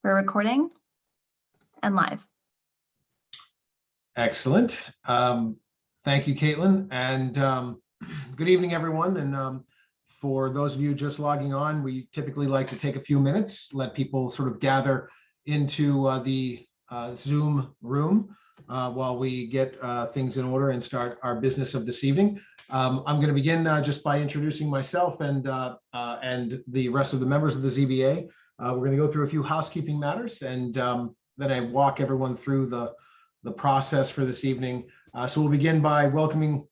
We're recording and live. Excellent. Thank you, Caitlin, and good evening, everyone. And for those of you just logging on, we typically like to take a few minutes, let people sort of gather into the Zoom room while we get things in order and start our business of this evening. I'm going to begin just by introducing myself and the rest of the members of the ZBA. We're going to go through a few housekeeping matters, and then I walk everyone through the process for this evening. So we'll begin by welcoming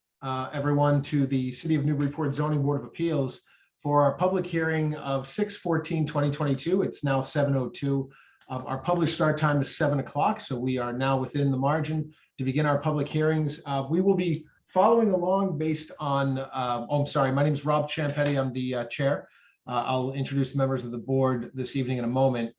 everyone to the City of Newburyport Zoning Board of Appeals for our public hearing of 6/14/2022. It's now 7:02. Our published start time is 7 o'clock, so we are now within the margin to begin our public hearings. We will be following along based on, I'm sorry, my name is Rob Champetti. I'm the chair. I'll introduce the members of the board this evening in a moment.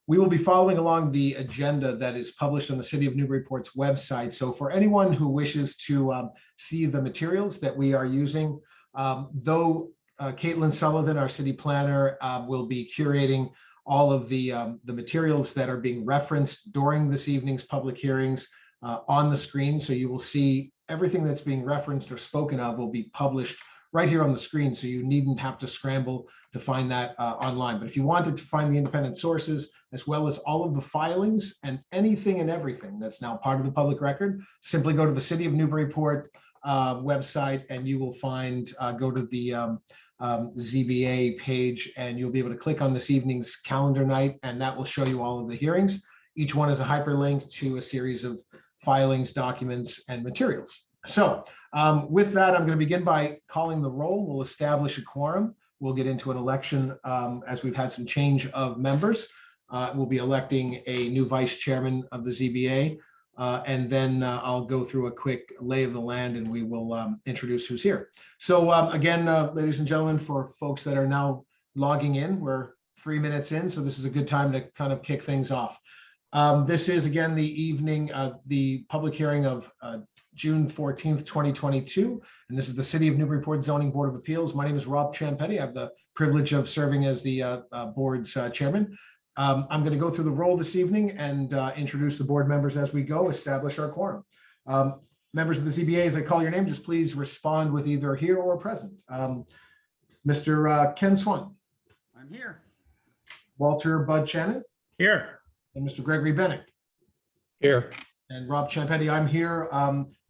We will be following along the agenda that is published on the City of Newburyport's website. So for anyone who wishes to see the materials that we are using, though Caitlin Sullivan, our city planner, will be curating all of the materials that are being referenced during this evening's public hearings on the screen. So you will see everything that's being referenced or spoken of will be published right here on the screen, so you needn't have to scramble to find that online. But if you wanted to find the independent sources, as well as all of the filings and anything and everything that's now part of the public record, simply go to the City of Newburyport website, and you will find, go to the ZBA page, and you'll be able to click on this evening's calendar night, and that will show you all of the hearings. Each one is a hyperlink to a series of filings, documents, and materials. So with that, I'm going to begin by calling the roll. We'll establish a quorum. We'll get into an election as we've had some change of members. We'll be electing a new vice chairman of the ZBA. And then I'll go through a quick lay of the land, and we will introduce who's here. So again, ladies and gentlemen, for folks that are now logging in, we're 3 minutes in, so this is a good time to kind of kick things off. This is, again, the evening, the public hearing of June 14th, 2022. And this is the City of Newburyport Zoning Board of Appeals. My name is Rob Champetti. I have the privilege of serving as the board's chairman. I'm going to go through the roll this evening and introduce the board members as we go, establish our quorum. Members of the ZBA, as I call your name, just please respond with either here or present. Mr. Ken Swan. I'm here. Walter Bud Shannon. Here. And Mr. Gregory Bennett. Here. And Rob Champetti, I'm here.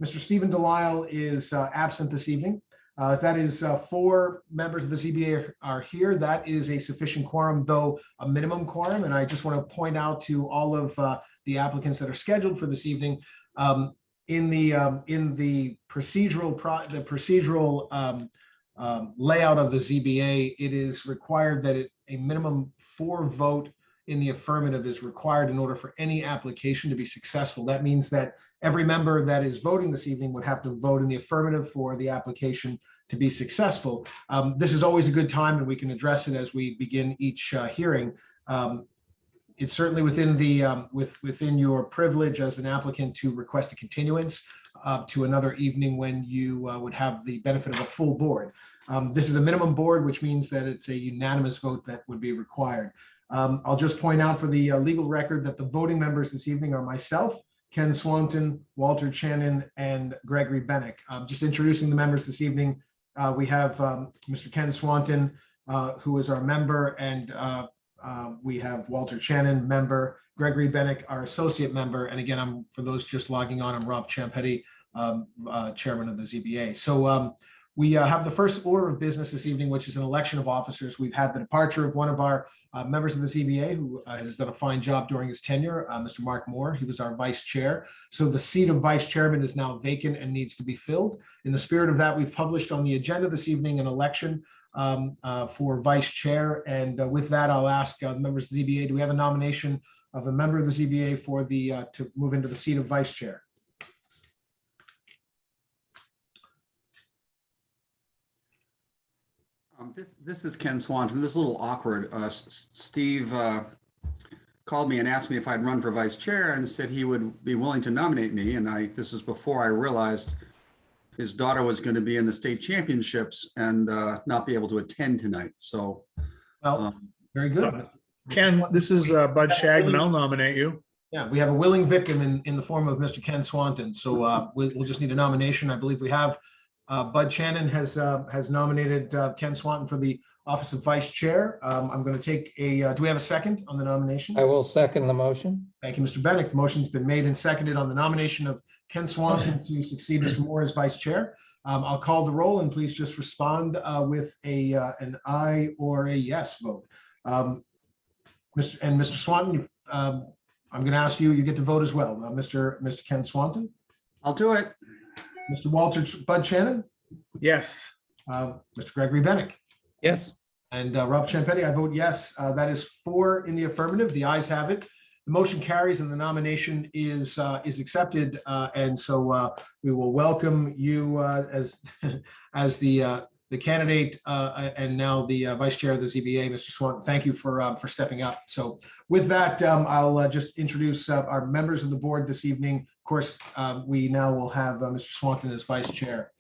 Mr. Stephen Delisle is absent this evening. That is 4 members of the ZBA are here. That is a sufficient quorum, though a minimum quorum. And I just want to point out to all of the applicants that are scheduled for this evening, in the procedural layout of the ZBA, it is required that a minimum 4 vote in the affirmative is required in order for any application to be successful. That means that every member that is voting this evening would have to vote in the affirmative for the application to be successful. This is always a good time, and we can address it as we begin each hearing. It's certainly within the within your privilege as an applicant to request a continuance to another evening when you would have the benefit of a full board. This is a minimum board, which means that it's a unanimous vote that would be required. I'll just point out for the legal record that the voting members this evening are myself, Ken Swanton, Walter Shannon, and Gregory Bennett. Just introducing the members this evening, we have Mr. Ken Swanton, who is our member, and we have Walter Shannon, member, Gregory Bennett, our associate member, and again, for those just logging on, I'm Rob Champetti, chairman of the ZBA. So we have the first order of business this evening, which is an election of officers. We've had the departure of one of our members of the ZBA who has done a fine job during his tenure, Mr. Mark Moore. He was our vice chair. So the seat of vice chairman is now vacant and needs to be filled. In the spirit of that, we've published on the agenda this evening an election for vice chair. And with that, I'll ask members of the ZBA, do we have a nomination of a member of the ZBA for the to move into the seat of vice chair? This is Ken Swanson. This is a little awkward. Steve called me and asked me if I'd run for vice chair and said he would be willing to nominate me. And this is before I realized his daughter was going to be in the state championships and not be able to attend tonight. So, well, very good. Ken, this is Bud Shagman. I'll nominate you. Yeah, we have a willing victim in the form of Mr. Ken Swanton. So we'll just need a nomination. I believe we have Bud Shannon has nominated Ken Swanton for the office of vice chair. I'm going to take do we have a second on the nomination? I will second the motion. Thank you, Mr. Bennett. The motion's been made and seconded on the nomination of Ken Swanton to succeed Mr. Moore as vice chair. I'll call the roll and please just respond with an aye or a yes vote. Mr. Swanton, I'm going to ask you get to vote as well. Mr. Ken Swanton, I'll do it. Mr. Walter Bud Shannon, Yes. Mr. Gregory Bennick, Yes. and Rob Champetti. I vote yes. That is 4 in the affirmative. The ayes have it. The motion carries and the nomination is accepted. And so we will welcome you as the candidate and now the vice chair of the ZBA, Mr. Swanton. Thank you for stepping up. So with that, I'll just introduce our members of the board this evening. Of course, we now will have Mr. Swanton as vice chair.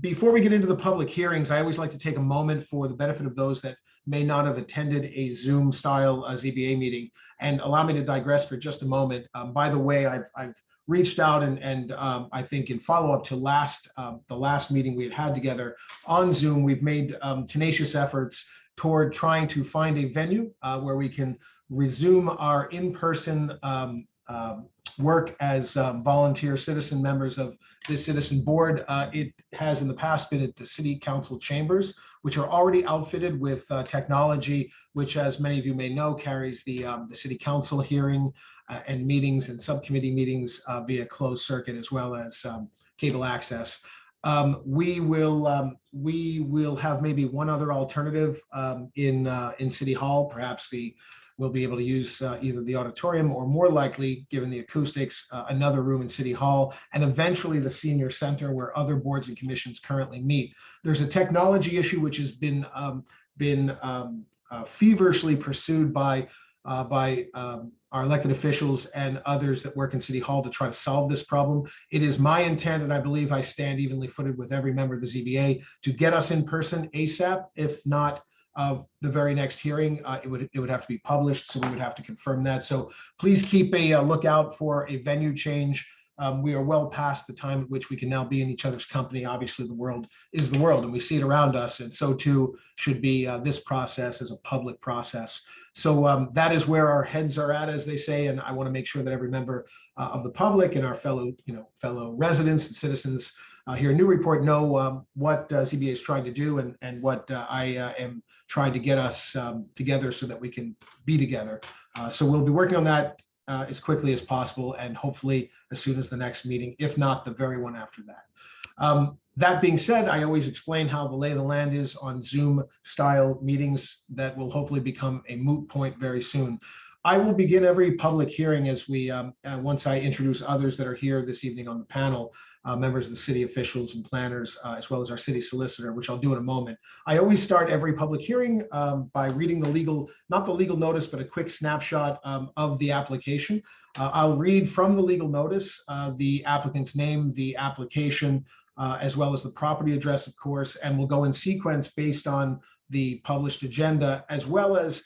Before we get into the public hearings, I always like to take a moment for the benefit of those that may not have attended a Zoom style ZBA meeting, and allow me to digress for just a moment. By the way, I've reached out and I think in follow-up to the last meeting we had together on Zoom, we've made tenacious efforts toward trying to find a venue where we can resume our in-person work as volunteer citizen members of this citizen board. It has in the past been at the city council chambers, which are already outfitted with technology, which, as many of you may know, carries the city council hearing and meetings and subcommittee meetings via closed circuit, as well as cable access. We will have maybe one other alternative in City Hall. Perhaps we'll be able to use either the auditorium or, more likely, given the acoustics, another room in City Hall, and eventually the senior center where other boards and commissions currently meet. There's a technology issue which has been feverishly pursued by our elected officials and others that work in City Hall to try to solve this problem. It is my intent, and I believe I stand evenly footed with every member of the ZBA, to get us in person ASAP. If not the very next hearing, it would have to be published, so we would have to confirm that. So please keep a lookout for a venue change. We are well past the time at which we can now be in each other's company. Obviously, the world is the world, and we see it around us, and so too should be this process as a public process. So that is where our heads are at, as they say, and I want to make sure that every member of the public and our fellow residents and citizens here in Newburyport know what ZBA is trying to do and what I am trying to get us together so that we can be together. So we'll be working on that as quickly as possible, and hopefully as soon as the next meeting, if not the very one after that. That being said, I always explain how the lay of the land is on Zoom style meetings that will hopefully become a moot point very soon. I will begin every public hearing as we, once I introduce others that are here this evening on the panel, members of the city officials and planners, as well as our city solicitor, which I'll do in a moment. I always start every public hearing by reading not the legal notice, but a quick snapshot of the application. I'll read from the legal notice the applicant's name, the application, as well as the property address, of course, and we'll go in sequence based on the published agenda, as well as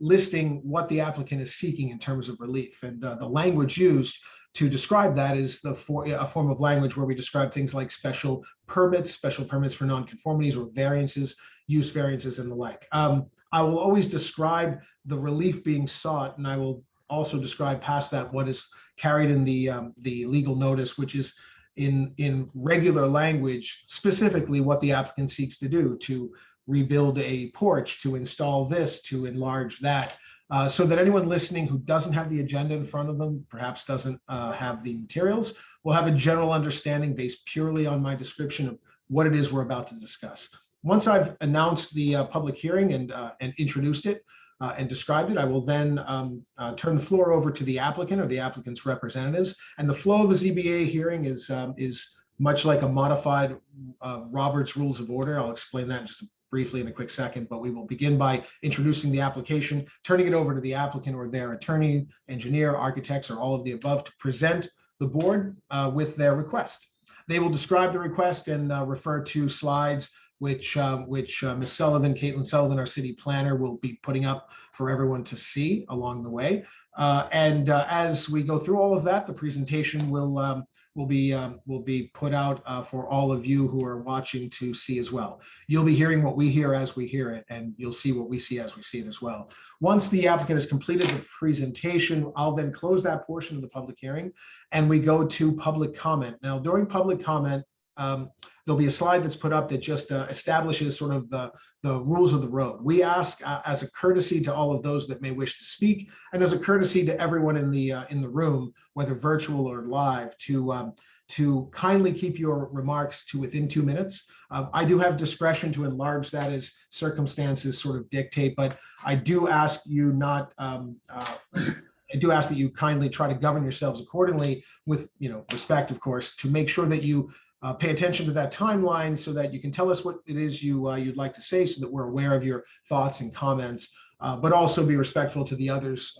listing what the applicant is seeking in terms of relief. And the language used to describe that is a form of language where we describe things like special permits for nonconformities or variances, use variances, and the like. I will always describe the relief being sought, and I will also describe past that what is carried in the legal notice, which is in regular language, specifically what the applicant seeks to do, to rebuild a porch, to install this, to enlarge that, so that anyone listening who doesn't have the agenda in front of them, perhaps doesn't have the materials, will have a general understanding based purely on my description of what it is we're about to discuss. Once I've announced the public hearing and introduced it and described it, I will then turn the floor over to the applicant or the applicant's representatives. And the flow of a ZBA hearing is much like a modified Robert's Rules of Order. I'll explain that just briefly in a quick second, but we will begin by introducing the application, turning it over to the applicant or their attorney, engineer, architects, or all of the above to present the board with their request. They will describe the request and refer to slides which Ms. Sullivan, Caitlin Sullivan, our city planner, will be putting up for everyone to see along the way. As we go through all of that, the presentation will be put out for all of you who are watching to see as well. You'll be hearing what we hear as we hear it, and you'll see what we see as we see it as well. Once the applicant has completed the presentation, I'll then close that portion of the public hearing, and we go to public comment. Now, during public comment, there'll be a slide that's put up that just establishes sort of the rules of the road. We ask as a courtesy to all of those that may wish to speak, and as a courtesy to everyone in the room, whether virtual or live, to kindly keep your remarks to within 2 minutes. I do have discretion to enlarge that as circumstances sort of dictate, but I do ask you not. I do ask that you kindly try to govern yourselves accordingly, with respect, of course, to make sure that you pay attention to that timeline so that you can tell us what it is you'd like to say, so that we're aware of your thoughts and comments, but also be respectful to the others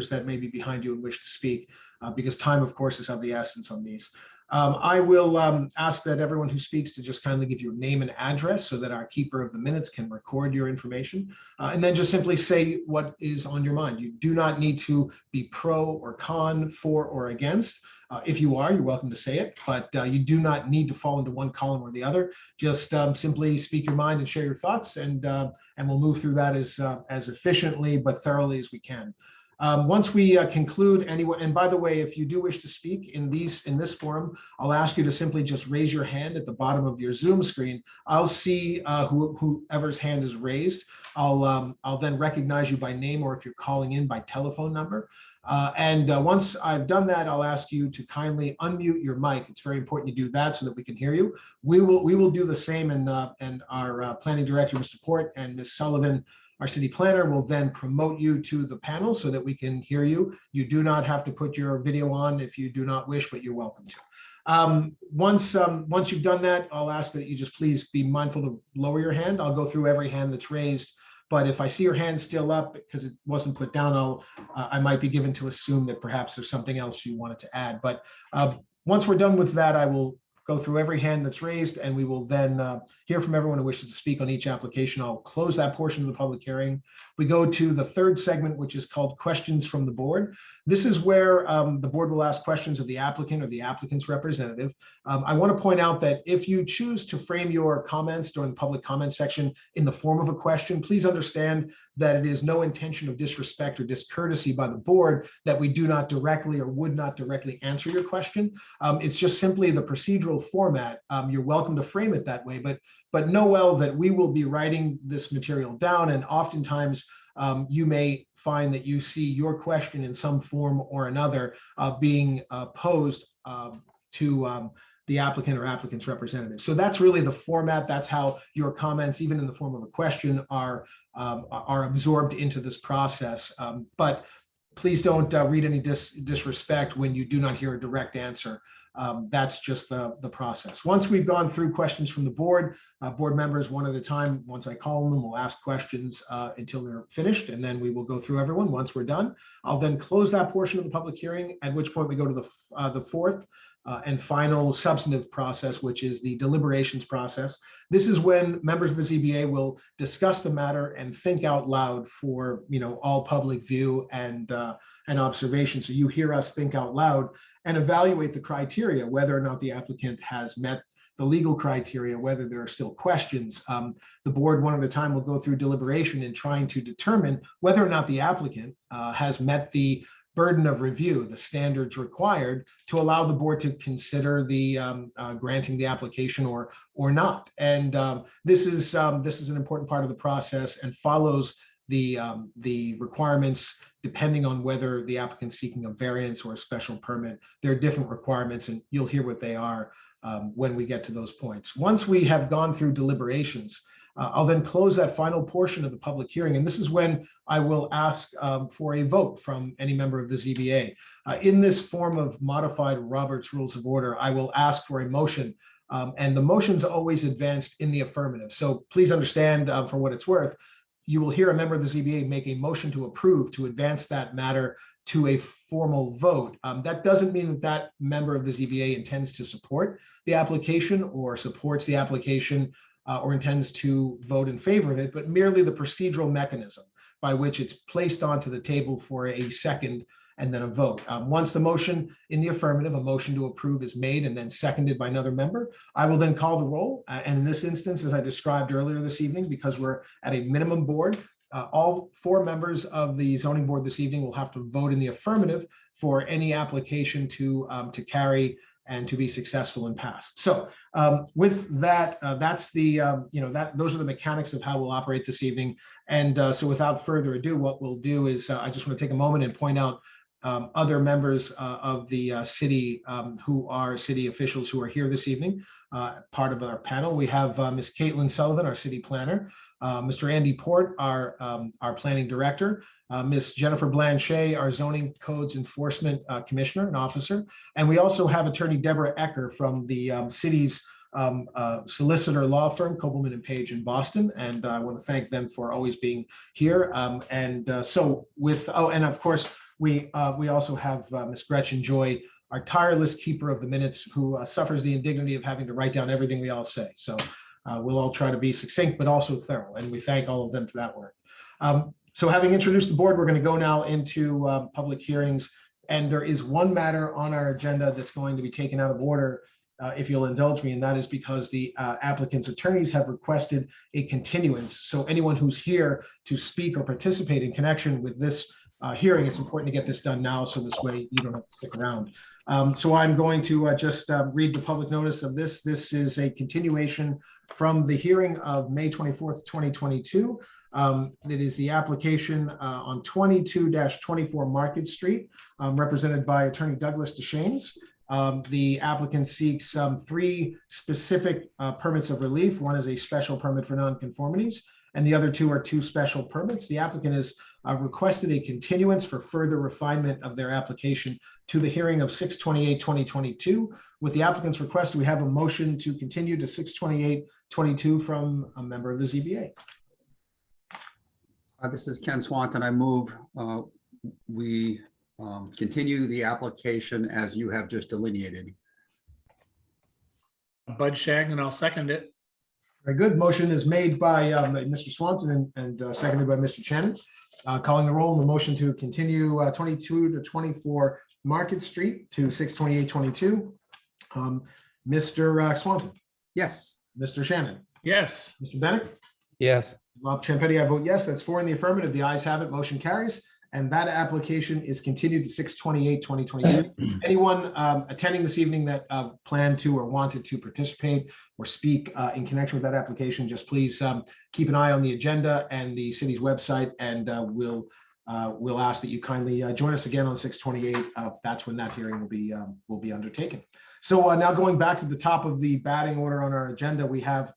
that may be behind you and wish to speak, because time, of course, is of the essence on these. I will ask that everyone who speaks to just kindly give your name and address so that our keeper of the minutes can record your information, and then just simply say what is on your mind. You do not need to be pro or con, for or against. If you are, you're welcome to say it, but you do not need to fall into one column or the other. Just simply speak your mind and share your thoughts, and we'll move through that as efficiently but thoroughly as we can. Once we conclude, anyone, and by the way, if you do wish to speak in this forum, I'll ask you to simply just raise your hand at the bottom of your Zoom screen. I'll see whoever's hand is raised. I'll then recognize you by name, or if you're calling in, by telephone number. Once I've done that, I'll ask you to kindly unmute your mic. It's very important you do that so that we can hear you. We will do the same, and our planning director, Mr. Port, and Ms. Sullivan, our city planner, will then promote you to the panel so that we can hear you. You do not have to put your video on if you do not wish, but you're welcome to. Once you've done that, I'll ask that you just please be mindful to lower your hand. I'll go through every hand that's raised, but if I see your hand still up because it wasn't put down, I might be given to assume that perhaps there's something else you wanted to add. But once we're done with that, I will go through every hand that's raised, and we will then hear from everyone who wishes to speak on each application. I'll close that portion of the public hearing. We go to the third segment, which is called questions from the board. This is where the board will ask questions of the applicant or the applicant's representative. I want to point out that if you choose to frame your comments during the public comment section in the form of a question, please understand that it is no intention of disrespect or discourtesy by the board that we do not directly or would not directly answer your question. It's just simply the procedural format. You're welcome to frame it that way, but know well that we will be writing this material down, and oftentimes you may find that you see your question in some form or another being posed to the applicant or applicant's representative. So that's really the format. That's how your comments, even in the form of a question, are absorbed into this process. But please don't read any disrespect when you do not hear a direct answer. That's just the process. Once we've gone through questions from the board, board members one at a time, once I call them, we'll ask questions until they're finished, and then we will go through everyone. Once we're done, I'll then close that portion of the public hearing, at which point we go to the fourth and final substantive process, which is the deliberations process. This is when members of the ZBA will discuss the matter and think out loud for all public view and observation. So you hear us think out loud and evaluate the criteria, whether or not the applicant has met the legal criteria, whether there are still questions. The board one at a time will go through deliberation in trying to determine whether or not the applicant has met the burden of review, the standards required to allow the board to consider the granting the application or not. And this is an important part of the process and follows the requirements depending on whether the applicant's seeking a variance or a special permit. There are different requirements, and you'll hear what they are when we get to those points. Once we have gone through deliberations, I'll then close that final portion of the public hearing, and this is when I will ask for a vote from any member of the ZBA. In this form of modified Robert's Rules of Order, I will ask for a motion, and the motion's always advanced in the affirmative. So please understand, for what it's worth, you will hear a member of the ZBA make a motion to approve to advance that matter to a formal vote. That doesn't mean that that member of the ZBA intends to support the application or supports the application. or intends to vote in favor of it, but merely the procedural mechanism by which it's placed onto the table for a second and then a vote. Once the motion in the affirmative, a motion to approve is made and then seconded by another member, I will then call the roll. And in this instance, as I described earlier this evening, because we're at a minimum board, all 4 members of the zoning board this evening will have to vote in the affirmative for any application to carry and to be successful and passed. So with that, that's the, those are the mechanics of how we'll operate this evening. And so without further ado, what we'll do is I just want to take a moment and point out other members of the city who are city officials who are here this evening, part of our panel. We have Ms. Caitlin Sullivan, our city planner, Mr. Andy Port, our planning director, Ms. Jennifer Blanchet, our zoning codes enforcement commissioner and officer. And we also have attorney Deborah Ecker from the city's solicitor law firm, Copeland and Page in Boston. And I want to thank them for always being here. And of course, we also have Ms. Gretchen Joy, our tireless keeper of the minutes, who suffers the indignity of having to write down everything we all say. So we'll all try to be succinct, but also thorough. And we thank all of them for that work. So having introduced the board, we're going to go now into public hearings. And there is one matter on our agenda that's going to be taken out of order, if you'll indulge me, and that is because the applicant's attorneys have requested a continuance. So anyone who's here to speak or participate in connection with this hearing, it's important to get this done now, so this way you don't have to stick around. So I'm going to just read the public notice of this. This is a continuation from the hearing of May 24th, 2022. It is the application on 22-24 Market Street, represented by attorney Douglas Deschaines. The applicant seeks 3 specific permits of relief. One is a special permit for nonconformities, and the other 2 are 2 special permits. The applicant has requested a continuance for further refinement of their application to the hearing of 6/28/2022. With the applicant's request, we have a motion to continue to 6/28/22 from a member of the ZBA. This is Ken Swanton. I move we continue the application as you have just delineated. Bud Shagnon, I'll second it. Very good. Motion is made by Mr. Swanton and seconded by Mr. Shannon. Calling the roll on the motion to continue 22-24 Market Street to 6/28/22. Mr. Swanton, Yes. Mr. Shannon, Yes. Mr. Bennett, Yes. Bob Champetti, I vote yes. That's 4 in the affirmative. The ayes have it. Motion carries. And that application is continued to 6/28/2022. Anyone attending this evening that planned to or wanted to participate or speak in connection with that application, just please keep an eye on the agenda and the city's website, and we'll ask that you kindly join us again on 6/28. That's when that hearing will be undertaken. So now going back to the top of the batting order on our agenda, we have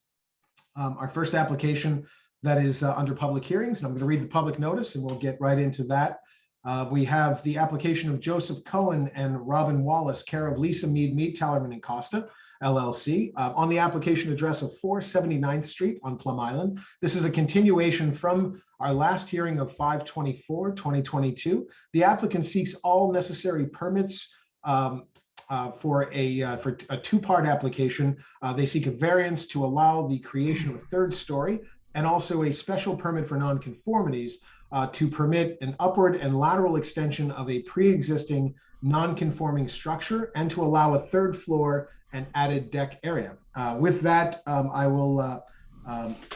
our first application that is under public hearings. And I'm going to read the public notice and we'll get right into that. We have the application of Joseph Cohen and Robin Wallace, care of Lisa Mead, Tallerman and Costa, LLC, on the application address of 479th Street on Plum Island. This is a continuation from our last hearing of 5/24/2022. The applicant seeks all necessary permits for a 2-part application. They seek a variance to allow the creation of a 3rd story, and also a special permit for nonconformities to permit an upward and lateral extension of a pre-existing non-conforming structure, and to allow a 3rd floor and added deck area. With that, I will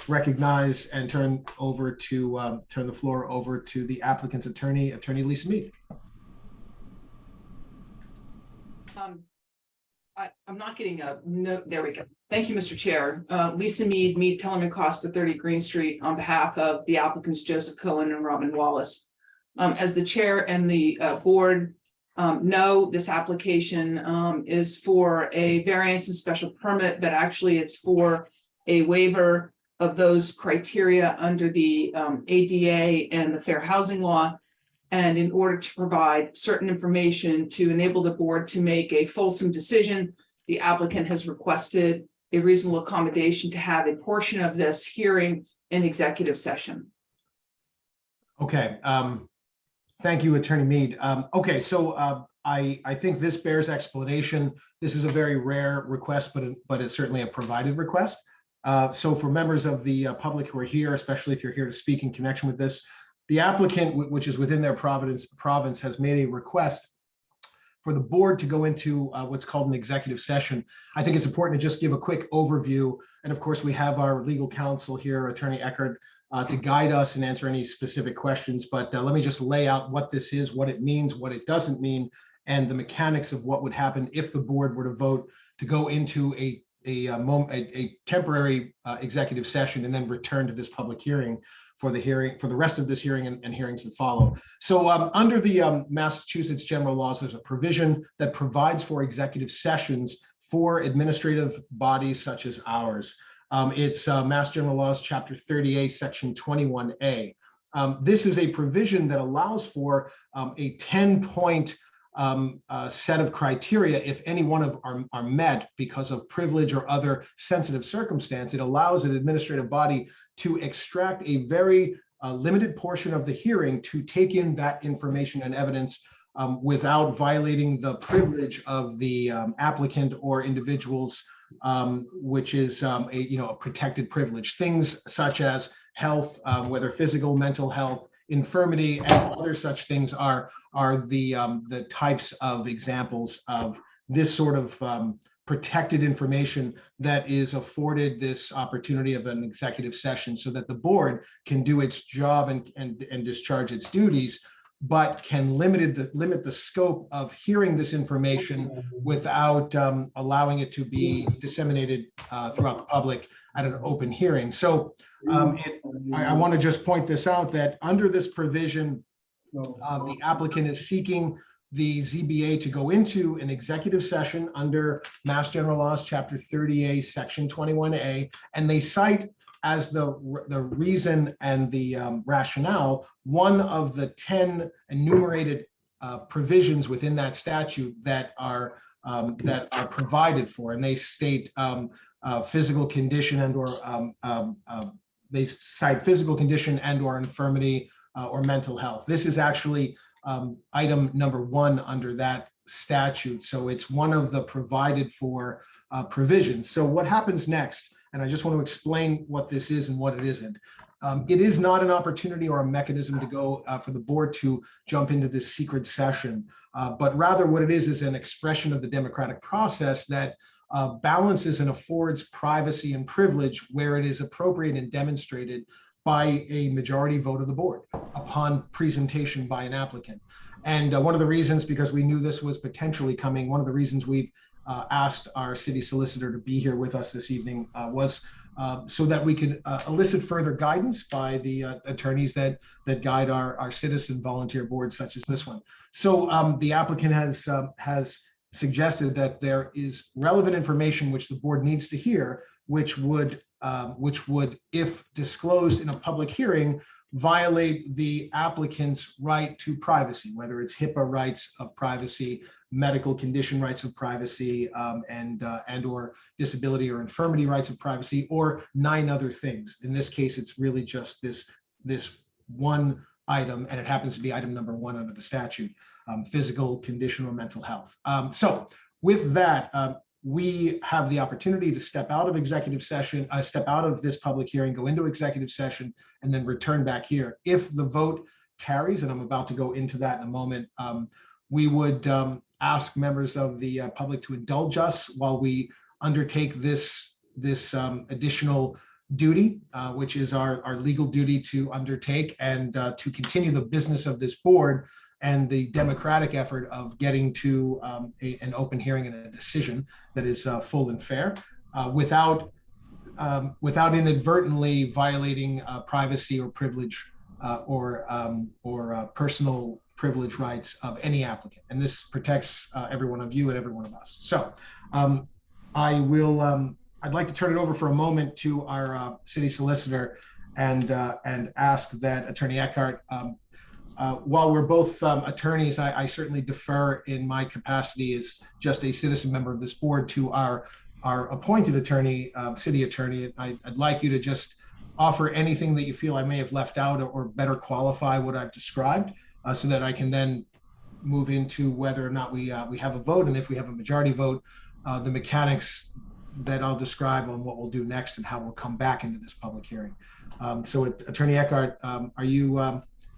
recognize and turn the floor over to the applicant's attorney, Lisa Mead. I'm not getting a note. There we go. Thank you, Mr. Chair. Lisa Mead, Tallerman Costa, 30 Green Street, on behalf of the applicants Joseph Cohen and Robin Wallace. As the chair and the board know, this application is for a variance and special permit, but actually it's for a waiver of those criteria under the ADA and the Fair Housing Law. And in order to provide certain information to enable the board to make a fulsome decision, the applicant has requested a reasonable accommodation to have a portion of this hearing in executive session. Okay. Thank you, Attorney Mead. Okay, so I think this bears explanation. This is a very rare request, but it's certainly a provided request. So for members of the public who are here, especially if you're here to speak in connection with this, the applicant, which is within their province, has made a request for the board to go into what's called an executive session. I think it's important to just give a quick overview. And of course, we have our legal counsel here, Attorney Eckert, to guide us and answer any specific questions. But let me just lay out what this is, what it means, what it doesn't mean, and the mechanics of what would happen if the board were to vote to go into a temporary executive session and then return to this public hearing for the rest of this hearing and hearings that follow. So under the Massachusetts general laws, there's a provision that provides for executive sessions for administrative bodies such as ours. It's Mass General Laws, Chapter 38, Section 21A. This is a provision that allows for a 10-point set of criteria. If any one of are met because of privilege or other sensitive circumstance, it allows an administrative body to extract a very limited portion of the hearing to take in that information and evidence without violating the privilege of the applicant or individuals, which is a protected privilege. Things such as health, whether physical, mental health, infirmity, and other such things are the types of examples of this sort of protected information that is afforded this opportunity of an executive session so that the board can do its job and discharge its duties, but can limit the scope of hearing this information without allowing it to be disseminated throughout the public at an open hearing. So I want to just point this out that under this provision, the applicant is seeking the ZBA to go into an executive session under Mass General Laws, Chapter 38, Section 21A, and they cite as the reason and the rationale one of the 10 enumerated provisions within that statute that are provided for, and they state physical condition and or they cite physical condition and or infirmity or mental health. This is actually item number 1 under that statute. So it's one of the provided for provisions. So what happens next? And I just want to explain what this is and what it isn't. It is not an opportunity or a mechanism to go for the board to jump into this secret session, but rather what it is an expression of the democratic process that balances and affords privacy and privilege where it is appropriate and demonstrated by a majority vote of the board upon presentation by an applicant. And one of the reasons, because we knew this was potentially coming, one of the reasons we've asked our city solicitor to be here with us this evening was so that we could elicit further guidance by the attorneys that guide our citizen volunteer boards such as this one. So the applicant has suggested that there is relevant information which the board needs to hear, which would, if disclosed in a public hearing, violate the applicant's right to privacy, whether it's HIPAA rights of privacy, medical condition rights of privacy, and or disability or infirmity rights of privacy, or 9 other things. In this case, it's really just this one item, and it happens to be item number 1 under the statute, physical condition or mental health. So with that, we have the opportunity to step out of executive session, step out of this public hearing, go into executive session, and then return back here. If the vote carries, and I'm about to go into that in a moment, we would ask members of the public to indulge us while we undertake this additional duty, which is our legal duty to undertake and to continue the business of this board and the democratic effort of getting to an open hearing and a decision that is full and fair without inadvertently violating privacy or privilege or personal privilege rights of any applicant. And this protects every one of you and every one of us. So I'd like to turn it over for a moment to our city solicitor and ask that Attorney Eckhart, while we're both attorneys, I certainly defer in my capacity as just a citizen member of this board to our appointed attorney, city attorney. I'd like you to just offer anything that you feel I may have left out or better qualify what I've described so that I can then move into whether or not we have a vote. And if we have a majority vote, the mechanics that I'll describe on what we'll do next and how we'll come back into this public hearing. So Attorney Eckhart, are you,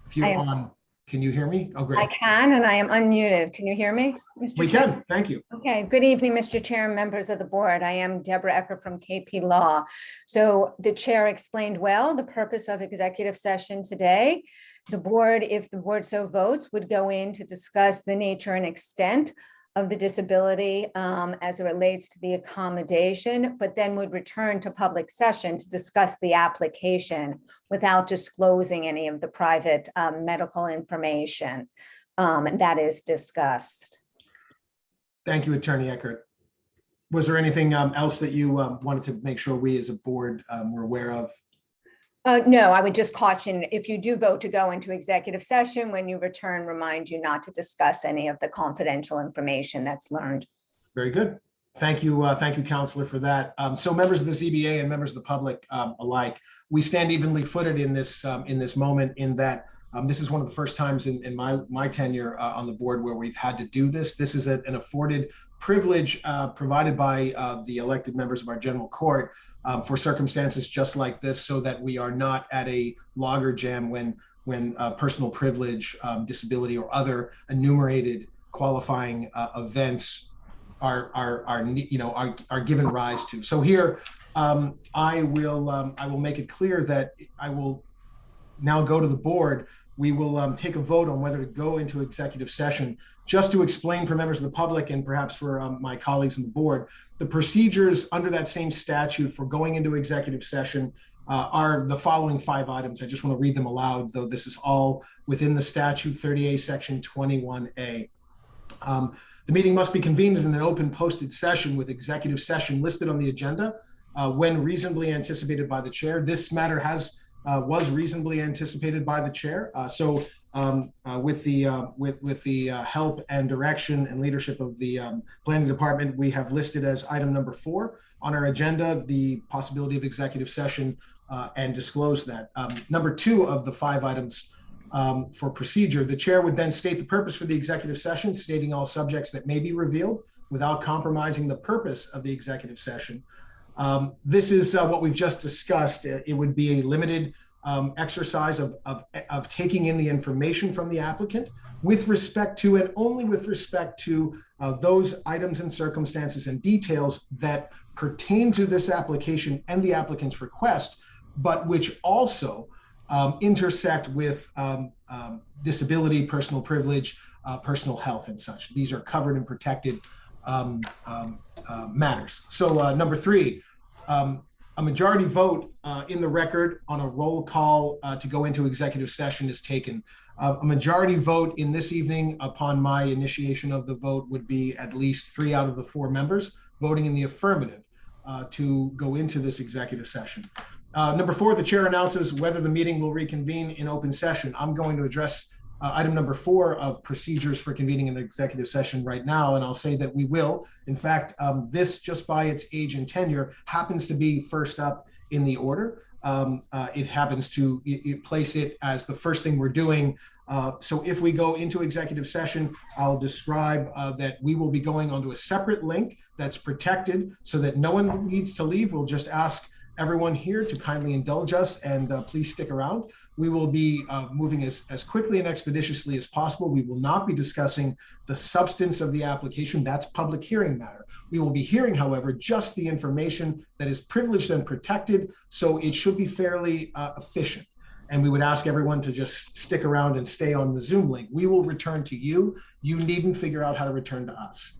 if you're I am. on, can you hear me? Oh, I great. can, and I am unmuted. Can you hear me, Mr. We Chair? can, thank you. Okay, good evening, Mr. Chair and members of the board. I am Deborah Ecker from KP Law. So the chair explained well the purpose of executive session today. The board, if the board so votes, would go in to discuss the nature and extent of the disability as it relates to the accommodation, but then would return to public session to discuss the application without disclosing any of the private medical information that is discussed. Thank you, Attorney Eckhart. Was there anything else that you wanted to make sure we as a board were aware of? No, I would just caution, if you do vote to go into executive session, when you return, remind you not to discuss any of the confidential information that's learned. Very good. Thank you, Counselor, for that. So members of the ZBA and members of the public alike, we stand evenly footed in this moment in that this is one of the first times in my tenure on the board where we've had to do this. This is an afforded privilege provided by the elected members of our general court for circumstances just like this, so that we are not at a loggerjam when personal privilege, disability, or other enumerated qualifying events are given rise to. So here, I will make it clear that I will now go to the board. We will take a vote on whether to go into executive session. Just to explain for members of the public and perhaps for my colleagues on the board, the procedures under that same statute for going into executive session are the following 5 items. I just want to read them aloud, though this is all within the statute 30A section 21A. The meeting must be convened in an open posted session with executive session listed on the agenda when reasonably anticipated by the chair. This matter was reasonably anticipated by the chair. So with the help and direction and leadership of the planning department, we have listed as item number 4 on our agenda the possibility of executive session and disclose that. Number 2 of the 5 items for procedure, the chair would then state the purpose for the executive session, stating all subjects that may be revealed without compromising the purpose of the executive session. This is what we've just discussed. It would be a limited exercise of taking in the information from the applicant with respect to, and only with respect to, those items and circumstances and details that pertain to this application and the applicant's request, but which also intersect with disability, personal privilege, personal health, and such. These are covered and protected matters. So number 3, a majority vote in the record on a roll call to go into executive session is taken. A majority vote in this evening upon my initiation of the vote would be at least 3 out of the 4 members voting in the affirmative to go into this executive session. Number 4, the chair announces whether the meeting will reconvene in open session. I'm going to address item number 4 of procedures for convening an executive session right now, and I'll say that we will. In fact, this, just by its age and tenure, happens to be first up in the order. It happens to place it as the first thing we're doing. So if we go into executive session, I'll describe that we will be going onto a separate link that's protected so that no one needs to leave. We'll just ask everyone here to kindly indulge us and please stick around. We will be moving as quickly and expeditiously as possible. We will not be discussing the substance of the application. That's public hearing matter. We will be hearing, however, just the information that is privileged and protected, so it should be fairly efficient. And we would ask everyone to just stick around and stay on the Zoom link. We will return to you. You needn't figure out how to return to us.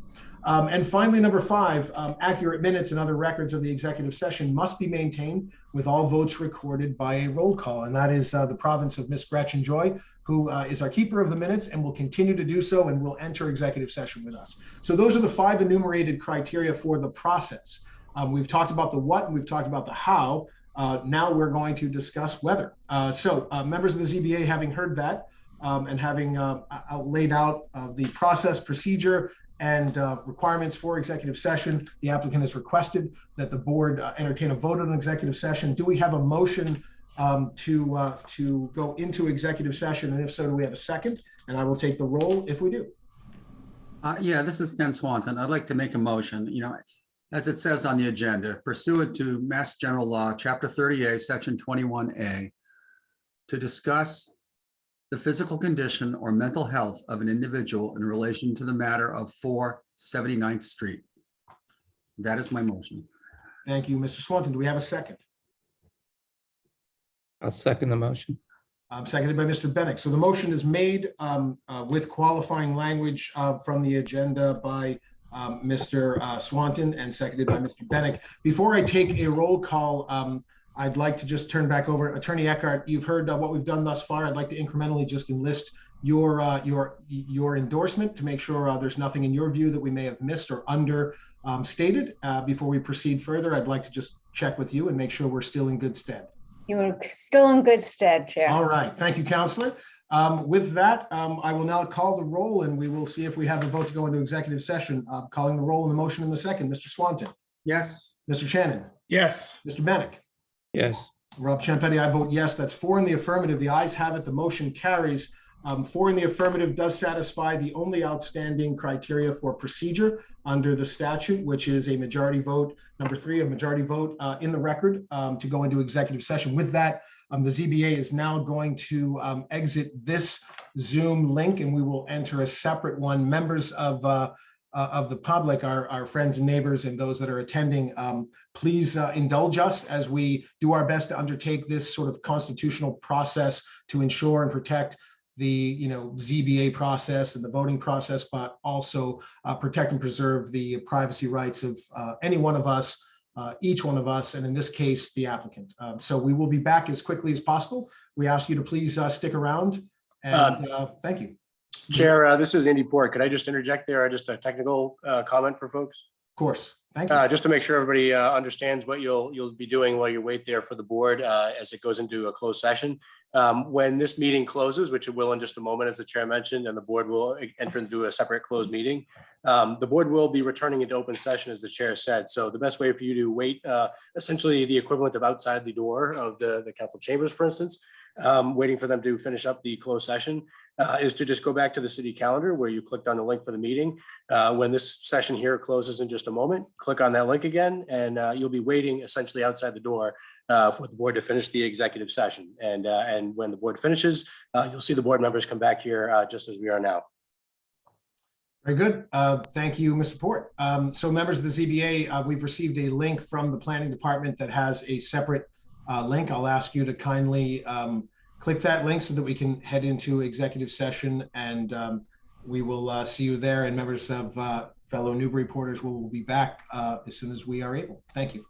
And finally, number 5, accurate minutes and other records of the executive session must be maintained with all votes recorded by a roll call. And that is the province of Ms. Gretchen Joy, who is our keeper of the minutes and will continue to do so and will enter executive session with us. So those are the 5 enumerated criteria for the process. We've talked about the what and we've talked about the how. Now we're going to discuss whether. So members of the ZBA, having heard that and having laid out the process, procedure, and requirements for executive session, the applicant has requested that the board entertain a vote on an executive session. Do we have a motion to go into executive session? And if so, do we have a second? And I will take the roll if we do. Yeah, this is Ken Swanton. I'd like to make a motion. As it says on the agenda, pursuant to Mass General Law, Chapter 30A, Section 21A, to discuss the physical condition or mental health of an individual in relation to the matter of 4 79th Street. That is my motion. Thank you, Mr. Swanton. Do we have a second? I'll second the motion. Seconded by Mr. Bennett. So the motion is made with qualifying language from the agenda by Mr. Swanton and seconded by Mr. Bennett. Before I take a roll call, I'd like to just turn back over. Attorney Eckhart, you've heard what we've done thus far. I'd like to incrementally just enlist your endorsement to make sure there's nothing in your view that we may have missed or understated. Before we proceed further, I'd like to just check with you and make sure we're still in good stead. You're still in good stead, Chair. All right. Thank you, Counselor. With that, I will now call the roll and we will see if we have a vote to go into executive session. Calling the roll in the motion in the second. Mr. Swanton, Yes. Mr. Shannon, Yes. Mr. Bennett, Yes. Rob Champetti, I vote yes. That's 4 in the affirmative. The ayes have it. The motion carries. 4 in the affirmative does satisfy the only outstanding criteria for procedure under the statute, which is a majority vote. Number 3, a majority vote in the record to go into executive session. With that, the ZBA is now going to exit this Zoom link and we will enter a separate one. Members of the public, our friends and neighbors and those that are attending, please indulge us as we do our best to undertake this sort of constitutional process to ensure and protect the ZBA process and the voting process, but also protect and preserve the privacy rights of any one of us, each one of us, and in this case, the applicant. So we will be back as quickly as possible. We ask you to please stick around and thank you. Chair, this is Newburyport. Could I just interject there? Just a technical comment for folks? Of course. Thank you. Just to make sure everybody understands what you'll be doing while you wait there for the board as it goes into a closed session. When this meeting closes, which it will in just a moment, as the chair mentioned, and the board will enter into a separate closed meeting, the board will be returning into open session, as the chair said. So the best way for you to wait, essentially the equivalent of outside the door of the council chambers, for instance, waiting for them to finish up the closed session, is to just go back to the city calendar where you clicked on the link for the meeting. When this session here closes in just a moment, click on that link again, and you'll be waiting essentially outside the door for the board to finish the executive session. And when the board finishes, you'll see the board members come back here just as we are now. Very good. Thank you, Mr. Port. So members of the ZBA, we've received a link from the planning department that has a separate link. I'll ask you to kindly click that link so that we can head into executive session, and we will see you there. And members of fellow Newburyporters will be back as soon as we are able. Thank you.